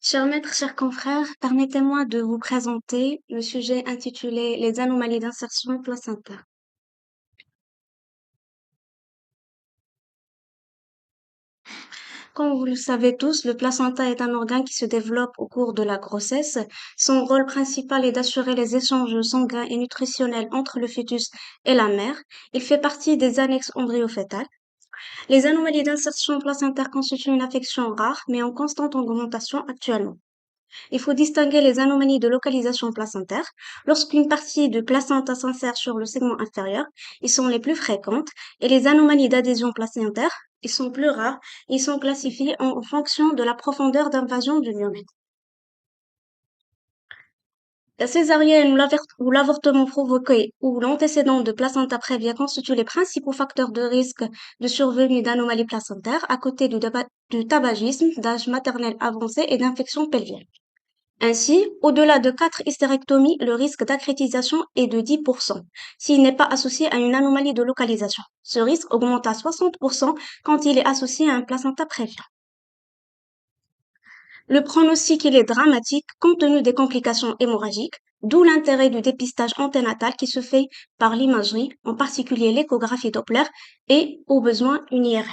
Chers maîtres, chers confrères, permettez-moi de vous présenter le sujet intitulé Les anomalies d'insertion placentaire. Comme vous le savez tous, le placenta est un organe qui se développe au cours de la grossesse. Son rôle principal est d'assurer les échanges sanguins et nutritionnels entre le fœtus et la mère. Il fait partie des annexes embryofœtales. Les anomalies d'insertion placentaire constituent une affection rare, mais en constante augmentation actuellement. Il faut distinguer les anomalies de localisation placentaire. Lorsqu'une partie du placenta s'insère sur le segment inférieur, ils sont les plus fréquentes, et les anomalies d'adhésion placentaire, ils sont plus rares, ils sont classifiés en fonction de la profondeur d'invasion du myomètre. La césarienne ou l'avortement provoqué ou l'antécédent de placenta prévia constituent les principaux facteurs de risque de survenue d'anomalies placentaires à côté du tabagisme, d'âge maternel avancé et d'infections pelviennes. Ainsi, au-delà de 4 hystérectomies, le risque d'accrétisation est de 10% s'il n'est pas associé à une anomalie de localisation. Ce risque augmente à 60% quand il est associé à un placenta prévia. Le pronostic il est dramatique compte tenu des complications hémorragiques, d'où l'intérêt du dépistage anténatal qui se fait par l'imagerie, en particulier l'échographie Doppler et, au besoin, une IRM.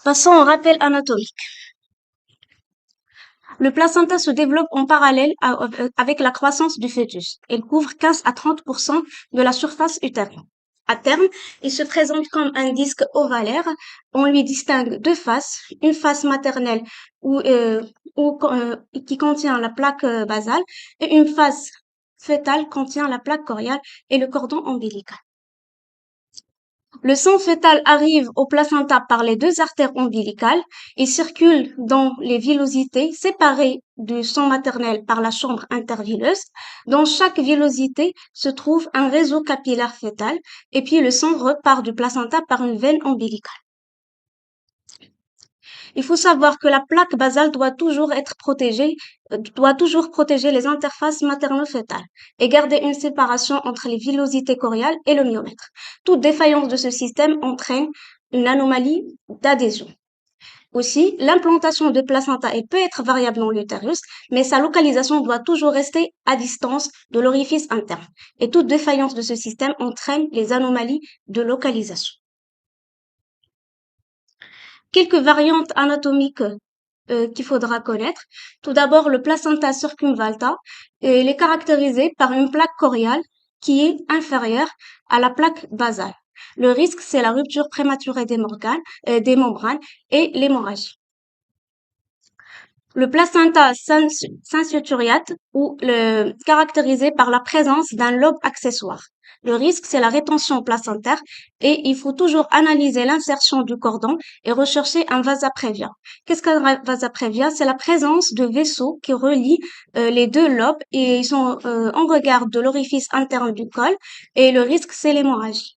Passons au rappel anatomique. Le placenta se développe en parallèle avec la croissance du fœtus. Il couvre 15 à 30% de la surface utérine. À terme, il se présente comme un disque ovalaire. On lui distingue deux faces, une face maternelle où, euh, qui contient la plaque basale et une face fœtale contient la plaque choriale et le cordon ombilical. Le sang fœtal arrive au placenta par les deux artères ombilicales et circule dans les villosités séparées du sang maternel par la chambre intervilleuse. Dans chaque villosité se trouve un réseau capillaire fœtal et puis le sang repart du placenta par une veine ombilicale. Il faut savoir que la plaque basale doit toujours protéger les interfaces materno-fœtales et garder une séparation entre les villosités choriales et le myomètre. Toute défaillance de ce système entraîne une anomalie d'adhésion. Aussi, l'implantation de placenta peut être variable dans l'utérus, mais sa localisation doit toujours rester à distance de l'orifice interne. Et toute défaillance de ce système entraîne les anomalies de localisation. Quelques variantes anatomiques qu'il faudra connaître. Tout d'abord, le placenta circumvalta. Il est caractérisé par une plaque choriale qui est inférieure à la plaque basale. Le risque, c'est la rupture prématurée des membranes et l'hémorragie. Le placenta syncytiorate caractérisé par la présence d'un lobe accessoire. Le risque, c'est la rétention placentaire et il faut toujours analyser l'insertion du cordon et rechercher un vasa prévia. Qu'est-ce qu'un vasa prévia? C'est la présence de vaisseaux qui relient les deux lobes et ils sont en regard de l'orifice interne du col et le risque, c'est l'hémorragie.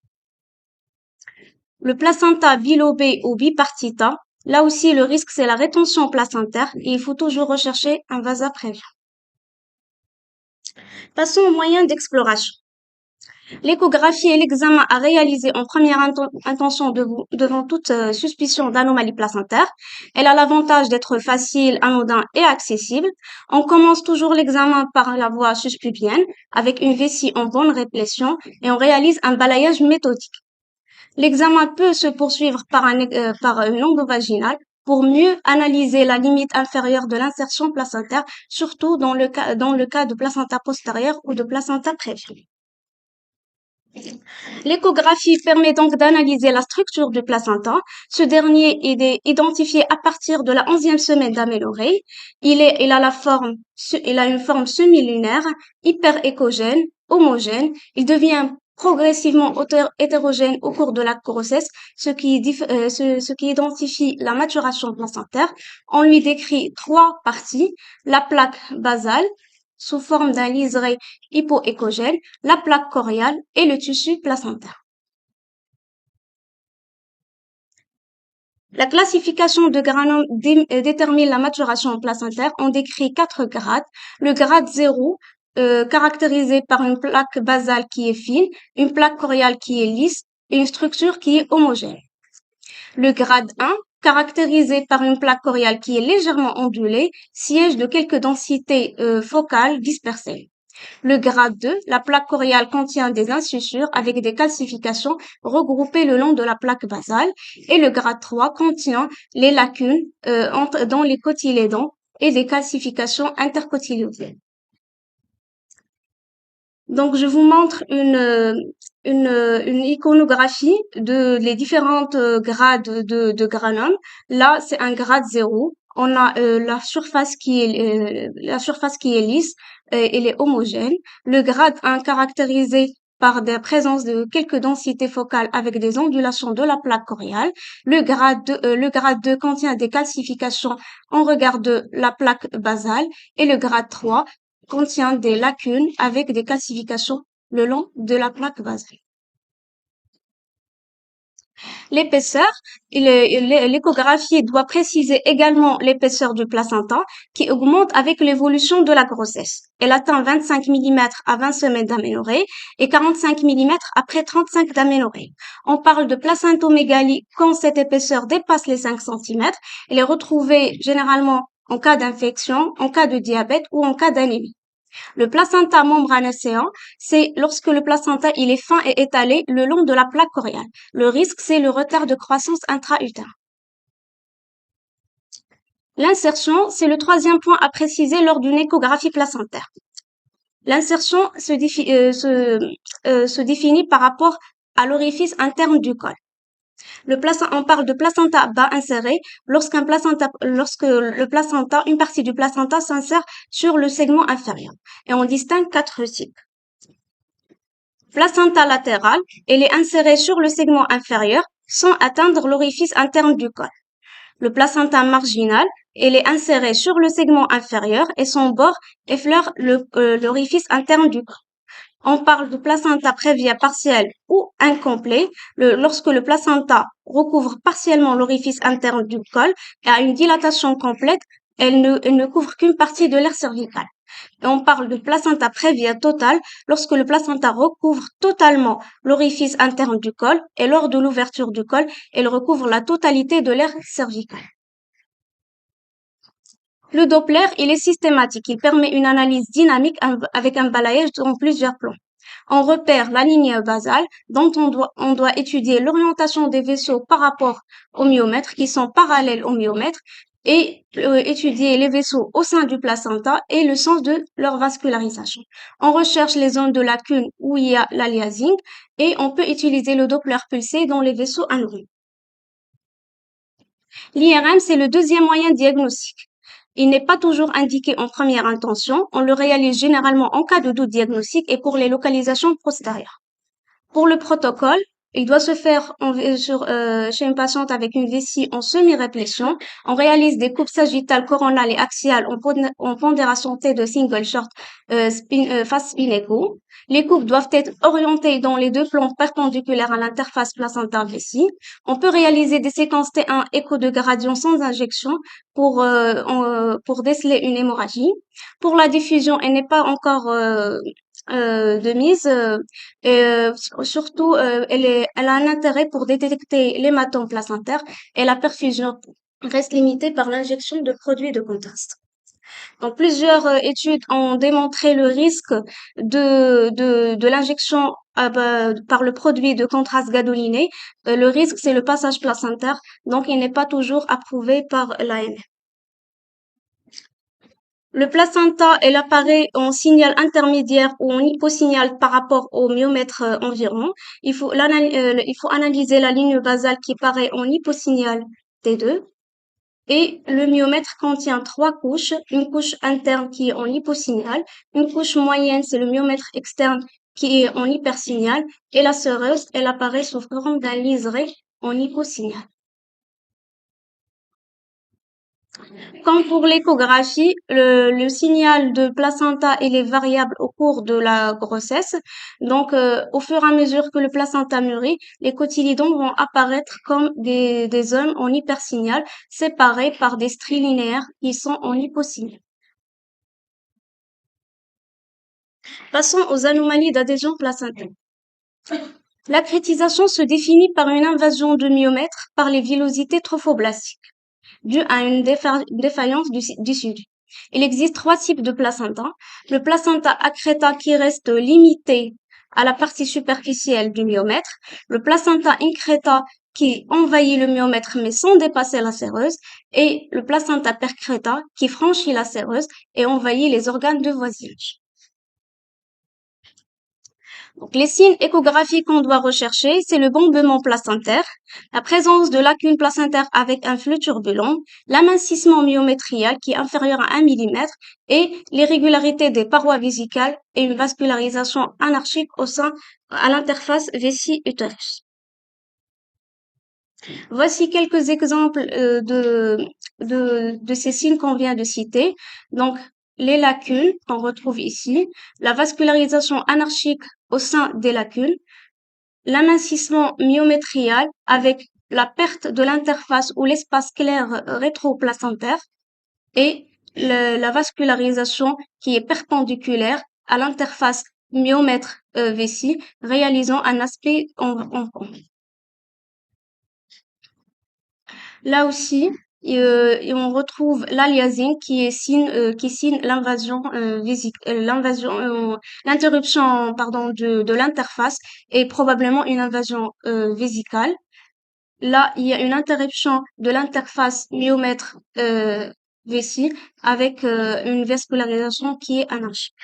Le placenta bilobé ou bipartita, là aussi le risque c'est la rétention placentaire et il faut toujours rechercher un vasa prévia. Passons aux moyens d'exploration. L'échographie est l'examen à réaliser en première intention devant toute suspicion d'anomalie placentaire. Elle a l'avantage d'être facile, anodin et accessible. On commence toujours l'examen par la voie suspubienne avec une vessie en bonne réplétion et on réalise un balayage méthodique. L'examen peut se poursuivre par une onde vaginale pour mieux analyser la limite inférieure de l'insertion placentaire, surtout dans le cas de placenta postérieur ou de placenta prévia. L'échographie permet donc d'analyser la structure du placenta. Ce dernier est identifié à partir de la 11e semaine d'aménorrhée. Il a une forme semi-lunaire, hyperéchogène, homogène. Il devient progressivement hétérogène au cours de la grossesse, ce qui identifie la maturation placentaire. On lui décrit trois parties: la plaque basale, sous forme d'un liseré hypoéchogène, la plaque choriale et le tissu placentaire. La classification de Granum détermine la maturation placentaire. On décrit 4 grades. Le grade 0, caractérisé par une plaque basale qui est fine, une plaque choriale qui est lisse et une structure qui est homogène. Le grade 1, caractérisé par une plaque choriale qui est légèrement ondulée, siège de quelques densités focales dispersées. Le grade 2, la plaque choriale contient des incisures avec des calcifications regroupées le long de la plaque basale. Et le grade 3 contient les lacunes dans les cotylédons et des calcifications intercotylédones. Donc, je vous montre une iconographie de les différentes grades de granum. Là, c'est un grade 0. On a la surface qui est lisse, elle est homogène. Le grade 1 caractérisé par la présence de quelques densités focales avec des ondulations de la plaque choriale. Le grade 2 contient des calcifications en regard de la plaque basale et le grade 3 contient des lacunes avec des calcifications le long de la plaque basale. L'épaisseur, l'échographie doit préciser également l'épaisseur du placenta qui augmente avec l'évolution de la grossesse. Elle atteint 25 mm à 20 semaines d'aménorrhée et 45 mm après 35 d'aménorrhée. On parle de placentamégalie quand cette épaisseur dépasse les 5 cm. Elle est retrouvée généralement en cas d'infection, en cas de diabète ou en cas d'anémie. Le placenta membranacéen, c'est lorsque le placenta il est fin et étalé le long de la plaque choriale. Le risque, c'est le retard de croissance intra-utérin. L'insertion, c'est le troisième point à préciser lors d'une échographie placentaire. L'insertion se définit par rapport à l'orifice interne du col. On parle de placenta bas inséré lorsque une partie du placenta s'insère sur le segment inférieur. Et on distingue 4 types. Placenta latérale, elle est insérée sur le segment inférieur sans atteindre l'orifice interne du col. Le placenta marginal, elle est insérée sur le segment inférieur et son bord effleure l'orifice interne du col. On parle de placenta prévia partiel ou incomplet lorsque le placenta recouvre partiellement l'orifice interne du col et a une dilatation complète, elle ne couvre qu'une partie de l'aire cervicale. Et on parle de placenta prévia totale lorsque le placenta recouvre totalement l'orifice interne du col et lors de l'ouverture du col, elle recouvre la totalité de l'aire cervicale. Le Doppler, il est systématique. Il permet une analyse dynamique avec un balayage en plusieurs plans. On repère la ligne basale dont on doit étudier l'orientation des vaisseaux par rapport au myomètre qui sont parallèles au myomètre et étudier les vaisseaux au sein du placenta et le sens de leur vascularisation. On recherche les zones de lacune où il y a l'aliasing et on peut utiliser le Doppler pulsé dans les vaisseaux anouriques. L'IRM, c'est le deuxième moyen diagnostique. Il n'est pas toujours indiqué en première intention. On le réalise généralement en cas de doute diagnostique et pour les localisations postérieures. Pour le protocole, il doit se faire chez une patiente avec une vessie en semi-réflexion. On réalise des coupes sagittales, coronales et axiales en pondération T de single short face spin-écho. Les coupes doivent être orientées dans les deux plans perpendiculaires à l'interface placenta-vessie. On peut réaliser des séquences T1 écho de gradient sans injection pour déceler une hémorragie. Pour la diffusion, elle n'est pas encore de mise. Surtout, elle a un intérêt pour détecter l'hématome placentaire et la perfusion reste limitée par l'injection de produits de contraste. Donc, plusieurs études ont démontré le risque de l'injection par le produit de contraste gadoliné. Le risque, c'est le passage placentaire, donc il n'est pas toujours approuvé par l'AMF. Le placenta, elle apparaît en signal intermédiaire ou en hyposignal par rapport au myomètre environ. Il faut analyser la ligne basale qui paraît en hyposignal T2. Et le myomètre contient 3 couches. Une couche interne qui est en hyposignal. Une couche moyenne, c'est le myomètre externe qui est en hypersignal. Et la sœureuse, elle apparaît sous forme d'un liseré en hyposignal. Comme pour l'échographie, le signal de placenta il est variable au cours de la grossesse. Donc, au fur et à mesure que le placenta mûrit, les cotylédons vont apparaître comme des zones en hypersignal, séparées par des stries linéaires qui sont en hyposignal. Passons aux anomalies d'adhésion placentaire. L'accrétisation se définit par une invasion de myomètres par les villosités trophoblastiques, due à une défaillance du suivi. Il existe trois types de placenta. Le placenta accreta qui reste limité à la partie superficielle du myomètre. Le placenta increta qui envahit le myomètre mais sans dépasser la séreuse. Et le placenta percreta qui franchit la séreuse et envahit les organes de voisinage. Donc, les signes échographiques qu'on doit rechercher, c'est le bombement placentaire, la présence de lacunes placentaires avec un flux turbulent, l'amincissement myométrial qui est inférieur à 1 millimètre et l'irrégularité des parois vésicales et une vascularisation anarchique au sein, à l'interface vessie-utérus. Voici quelques exemples de ces signes qu'on vient de citer. Donc, les lacunes qu'on retrouve ici, la vascularisation anarchique au sein des lacunes, l'amincissement myométrial avec la perte de l'interface ou l'espace clair rétroplacentaire et la vascularisation qui est perpendiculaire à l'interface myomètre-vessie, réalisant un aspect en pont. Là aussi, et on retrouve l'aliasing qui signe l'invasion l'interruption pardon de l'interface et probablement une invasion vésicale. Là, il y a une interruption de l'interface myomètre vessie avec une vascularisation qui est anarchique.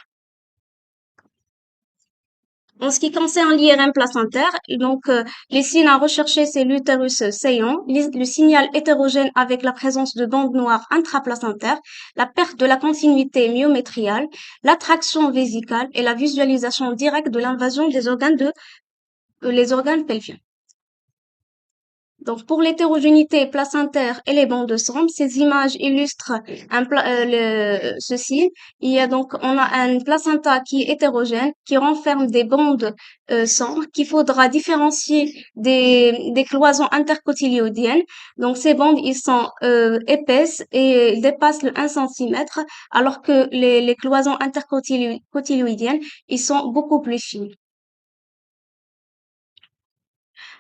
En ce qui concerne l'IRM placentaire, donc les signes à rechercher, c'est l'utérus saillant, le signal hétérogène avec la présence de bandes noires intraplacentaires, la perte de la continuité myométriale, l'attraction vésicale et la visualisation directe de l'invasion des organes les organes pelviens. Donc, pour l'hétérogénéité placentaire et les bandes de sang, ces images illustrent ceci. On a un placenta qui est hétérogène, qui renferme des bandes sang qu'il faudra différencier des cloisons intercotylédoïdiennes. Donc, ces bandes, ils sont épaisses et ils dépassent le 1 cm, alors que les cloisons intercotylédoïdiennes, ils sont beaucoup plus fines.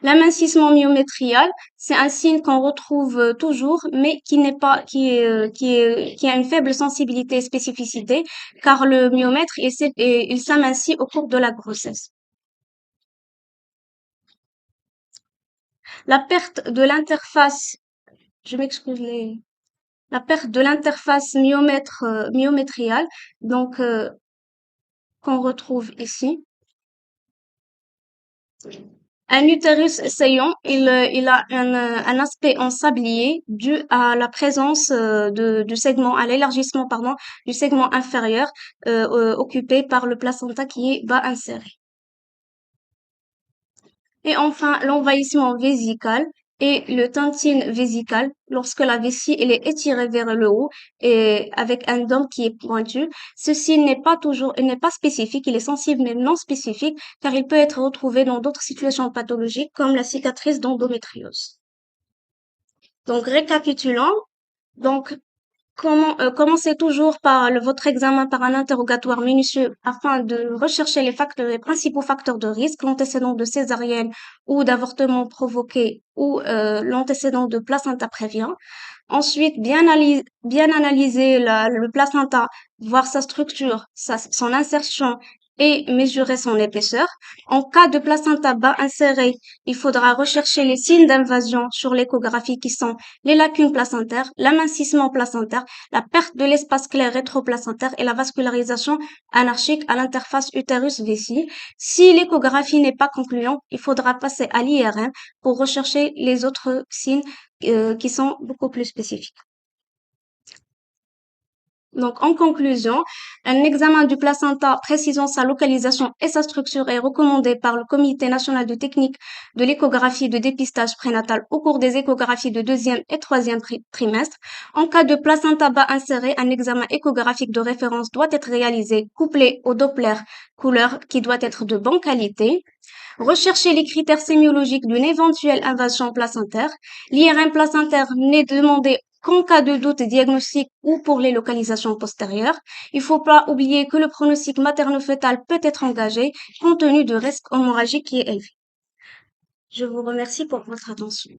L'amincissement myométrial, c'est un signe qu'on retrouve toujours, mais qui n'est pas, qui a une faible sensibilité et spécificité, car le myomètre, il s'amincit au cours de la grossesse. La perte de l'interface, je m'excuse la perte de l'interface myométriale, donc, qu'on retrouve ici. Un utérus saillant, il a un aspect en sablier dû à la présence du segment, à l'élargissement, pardon, du segment inférieur occupé par le placenta qui est bas inséré. Et enfin, l'envahissement vésical et le tentine vésical lorsque la vessie elle est étirée vers le haut et avec un dôme qui est pointu. Ceci il n'est pas spécifique, il est sensible mais non spécifique car il peut être retrouvé dans d'autres situations pathologiques comme la cicatrice d'endométriose. Donc, récapitulons. Donc, commencez toujours par votre examen par un interrogatoire minutieux afin de rechercher les principaux facteurs de risque, l'antécédent de césarienne ou d'avortement provoqué ou l'antécédent de placenta prévient. Ensuite, bien analyser le placenta, voir sa structure, son insertion et mesurer son épaisseur. En cas de placenta bas inséré, il faudra rechercher les signes d'invasion sur l'échographie qui sont les lacunes placentaires, l'amincissement placentaire, la perte de l'espace clair rétroplacentaire et la vascularisation anarchique à l'interface utérus-vessie. Si l'échographie n'est pas concluante, il faudra passer à l'IRM pour rechercher les autres signes qui sont beaucoup plus spécifiques. Donc, en conclusion, un examen du placenta précisant sa localisation et sa structure est recommandé par le Comité national de technique de l'échographie de dépistage prénatal au cours des échographies de deuxième et troisième trimestre. En cas de placenta bas inséré, un examen échographique de référence doit être réalisé couplé au Doppler couleur qui doit être de bonne qualité. Rechercher les critères sémiologiques d'une éventuelle invasion placentaire. L'IRM placentaire n'est demandé qu'en cas de doute diagnostique ou pour les localisations postérieures. Il ne faut pas oublier que le pronostic materno-fœtal peut être engagé compte tenu de risque hémorragique qui est élevé. Je vous remercie pour votre attention.